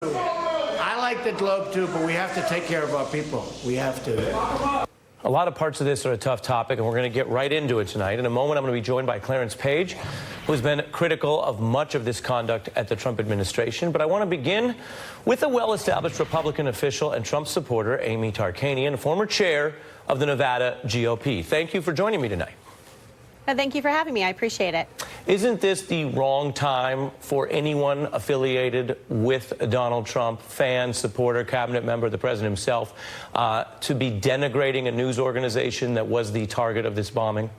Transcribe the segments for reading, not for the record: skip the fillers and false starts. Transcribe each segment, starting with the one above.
I like the Globe too, but we have to take care of our people. We have to. A lot of parts of this are a tough topic, and we're going to get right into it tonight. In a moment, I'm going to be joined by Clarence Page, who's been critical of much of this conduct at the Trump administration. But I want to begin with a well-established Republican official and Trump supporter, AmyTarkanian, former chair of the Nevada GOP. Thank you for joining me tonight. Thank you for having me. I appreciate it. Isn't this the wrong time for anyone affiliated with Donald Trump, fan, supporter, cabinet member, the president himself, to be denigrating a news organization that was the target of this bombing?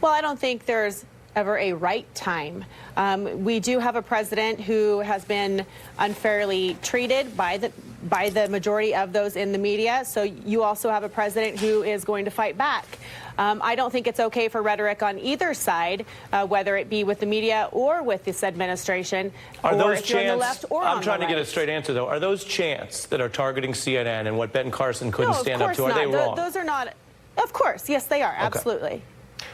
Well, I don't think there's ever a right time. We do have a president who has been unfairly treated by the majority of those in the media. So you also have a president who is going to fight back. I don't think it's okay for rhetoric on either side, whether it be with the media or with this administration. Are those if you're on the left or I'm on trying the to get right. a straight answer, though. Are those chants that are targeting CNN and what Ben Carson couldn't stand up to, are they wrong? Those are not. Of course. Yes, they are. Okay. Absolutely.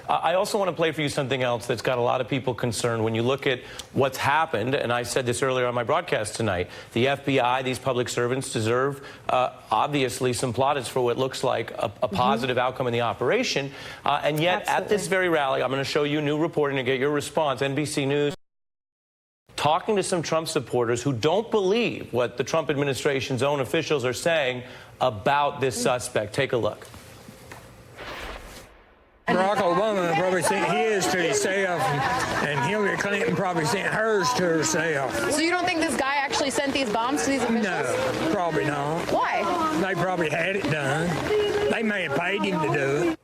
I also want to play for you something else that's got a lot of people concerned. When you look at what's happened, and I said this earlier on my broadcast tonight, the FBI, these public servants deserve, obviously, some plaudits for what looks like a positive outcome in the operation. And yet, at this very rally, I'm going to show you new reporting to get your response. NBC News talking to some Trump supporters who don't believe what the Trump administration's own officials are saying about this suspect. Take a look. Barack Obama probably sent his to himself, and Hillary Clinton probably sent hers to herself. So you don't think this guy actually sent these bombs to these officials? No, probably not. Why? They probably had it done. They may have paid him to do it.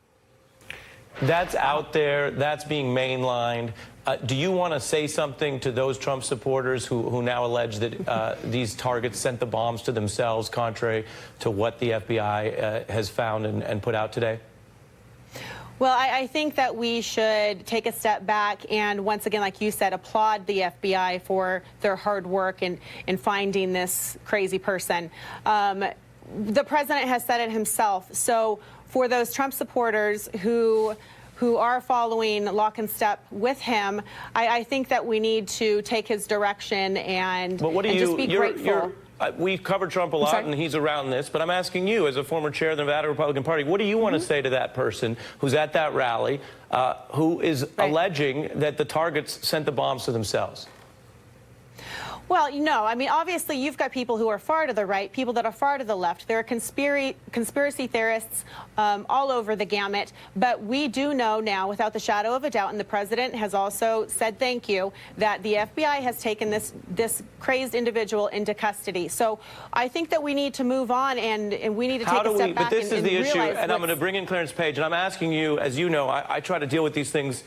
That's out there. That's being mainlined. Do you want to say something to those Trump supporters who now allege that these targets sent the bombs to themselves, contrary to what the FBI has found and put out today? Well, I think that we should take a step back and, once again, like you said, applaud the FBI for their hard work in finding this crazy person. The president has said it himself. So for those Trump supporters who are following lock and step with him, I think that we need to take his direction and just be grateful. We've covered Trump a lot, and he's around this, but I'm asking you, as a former chair of the Nevada Republican Party, what do you want to say to that person who's at that rally, who is alleging that the targets sent the bombs to themselves? Well, I mean, obviously, you've got people who are far to the right, people that are far to the left. There are conspiracy theorists all over the gamut. But we do know now, without the shadow of a doubt, and the president has also said thank you, that the FBI has taken this crazed individual into custody. So I think that we need to move on, and we need to take a step back. But this is the issue, and I'm going to bring in Clarence Page, and I'm asking you, as you know, I try to deal with these things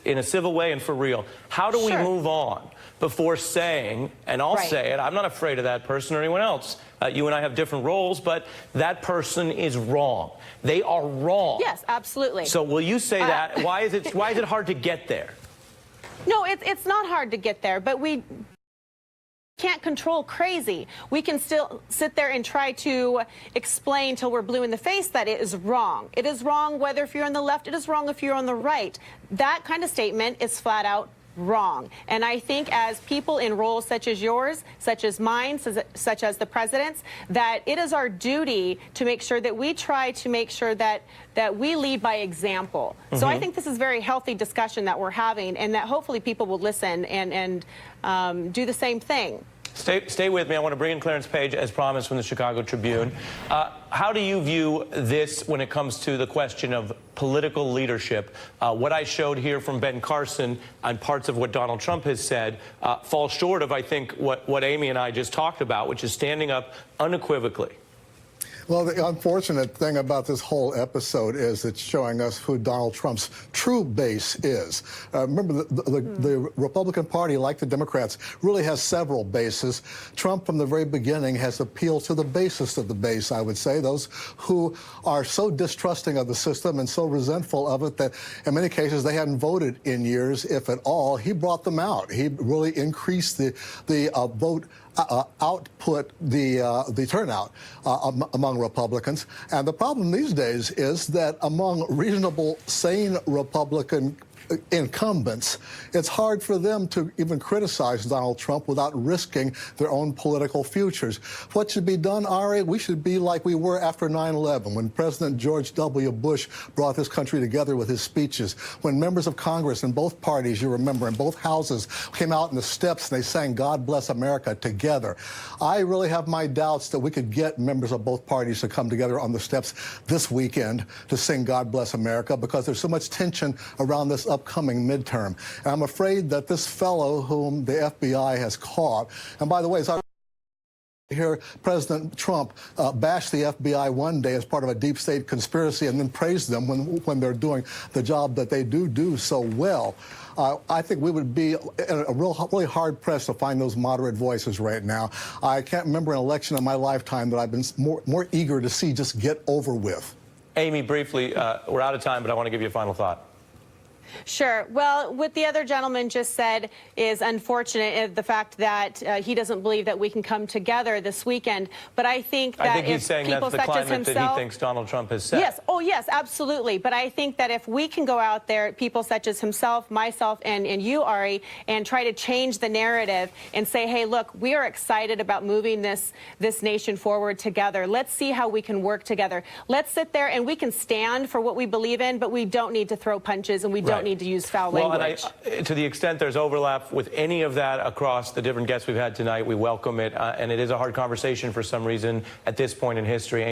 in a civil way and for real. How do we move on before saying, and I'll say it, I'm not afraid of that person or anyone else. You and I have different roles, but that person is wrong. They are wrong. Yes, absolutely. So will you say that? Why is it hard to get there? No, it's not hard to get there, but we can't control crazy. We can still sit there and try to explain till we're blue in the face that it is wrong. It is wrong whether if you're on the left, it is wrong if you're on the right. That kind of statement is flat out wrong. And I think as people in roles such as yours, such as mine, such as the president's, that it is our duty to make sure that we try to make sure that we lead by example. So I think this is a very healthy discussion that we're having, and that hopefully people will listen and do the same thing. Stay with me. I want to bring in Clarence Page, as promised, from the Chicago Tribune. How do you view this when it comes to the question of political leadership? What I showed here from Ben Carson and parts of what Donald Trump has said fall short of, I think, what Amy and I just talked about, which is standing up unequivocally. Well, the unfortunate thing about this whole episode is it's showing us who Donald Trump's true base is. Remember, the Republican Party, like the Democrats, really has several bases. Trump, from the very beginning, has appealed to the basest of the base, I would say, those who are so distrusting of the system and so resentful of it that, in many cases, they hadn't voted in years, if at all. He brought them out. He really increased the vote output, the turnout among Republicans. And the problem these days is that among reasonable, sane Republican incumbents, it's hard for them to even criticize Donald Trump without risking their own political futures. What should be done, Ari? We should be like we were after 9/11, when President George W. Bush brought this country together with his speeches, when members of Congress in both parties, you remember, in both houses, came out in the steps and they sang God Bless America together. I really have my doubts that we could get members of both parties to come together on the steps this weekend to sing God Bless America, because there's so much tension around this upcoming midterm. And I'm afraid that this fellow whom the FBI has caught, and by the way, as I hear President Trump bash the FBI one day as part of a deep state conspiracy and then praise them when they're doing the job that they do so well. I think we would be really hard-pressed to find those moderate voices right now. I can't remember an election in my lifetime that I've been more eager to see just get over with. Amy, briefly, we're out of time, but I want to give you a final thought. Sure. Well, what the other gentleman just said is unfortunate, the fact that he doesn't believe that we can come together this weekend. But I think that I think he's if saying people that's the such as climate himself, that he thinks Donald Trump has set. Yes. Oh, yes, absolutely. But I think that if we can go out there, people such as himself, myself, and you, Ari, and try to change the narrative and say, hey, look, we are excited about moving this nation forward together. Let's see how we can work together. Let's sit there and we can stand for what we believe in, but we don't need to throw punches and we don't need to use foul language. And to the extent there's overlap with any of that across the different guests we've had tonight, we welcome it. And it is a hard conversation for some reason at this point in history.